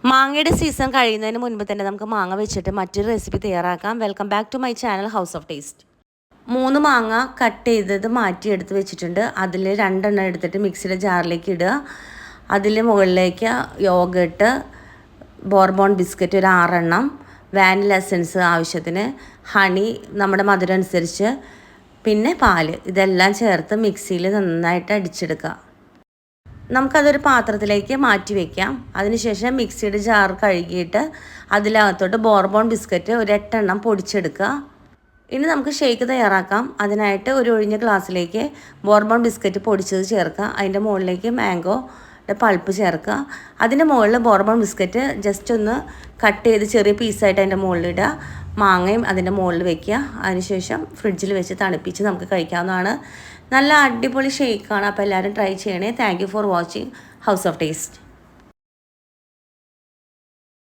മാങ്ങയുടെ സീസൺ കഴിയുന്നതിന് മുൻപ് തന്നെ നമുക്ക് മാങ്ങ വെച്ചിട്ട് മറ്റൊരു റെസിപ്പി തയ്യാറാക്കാം. Welcome back to my channel House of Taste. 3 മാങ്ങ കട്ട് ചെയ്തത് മാറ്റിയെടുത്ത് വെച്ചിട്ടുണ്ട്. അതിൽ 2 എണ്ണം എടുത്തിട്ട് മിക്സിയുടെ ജാറിലേക്ക് ഇടുക. അതിൽ മുകളിലേക്ക് യോഗട്ട്, ബോർബോൺ ബിസ്ക്കറ്റ് ഒരു 6 എണ്ണം, വാനില എസൻസ് ആവശ്യത്തിന്, ഹണി നമ്മുടെ മധുരം അനുസരിച്ച്, പിന്നെ പാല്, ഇതെല്ലാം ചേർത്ത് മിക്സിയിൽ നന്നായിട്ട് അടിച്ചെടുക്കുക. നമുക്കതൊരു പാത്രത്തിലേക്ക് മാറ്റി വയ്ക്കാം. അതിനുശേഷം മിക്സിയുടെ ജാർ കഴുകിയിട്ട് അതിനകത്തോട്ട് ബോർബോൺ ബിസ്ക്കറ്റ് ഒരു 8 എണ്ണം പൊടിച്ചെടുക്കുക. ഇനി നമുക്ക് ഷേക്ക് തയ്യാറാക്കാം. അതിനായിട്ട് ഒരു ഒഴിഞ്ഞ ഗ്ലാസ്സിലേക്ക് ബോർബോൺ ബിസ്ക്കറ്റ് പൊടിച്ചത് ചേർക്കുക. അതിൻ്റെ മുകളിലേക്ക് മാംഗോയുടെ പൾപ്പ് ചേർക്കുക. അതിൻ്റെ മുകളിൽ ബോർബോൺ ബിസ്ക്കറ്റ് ജസ്റ്റ് ഒന്ന് കട്ട് ചെയ്ത് ചെറിയ പീസായിട്ട് അതിൻ്റെ മുകളിലിടുക. മാങ്ങയും അതിൻ്റെ മുകളിൽ വയ്ക്കുക. അതിനുശേഷം ഫ്രിഡ്ജിൽ വെച്ച് തണുപ്പിച്ച് നമുക്ക് കഴിക്കാവുന്നതാണ്. നല്ല അടിപൊളി ഷേക്കാണ്. അപ്പോൾ എല്ലാവരും ട്രൈ ചെയ്യണേ. Thank you for watching house of taste.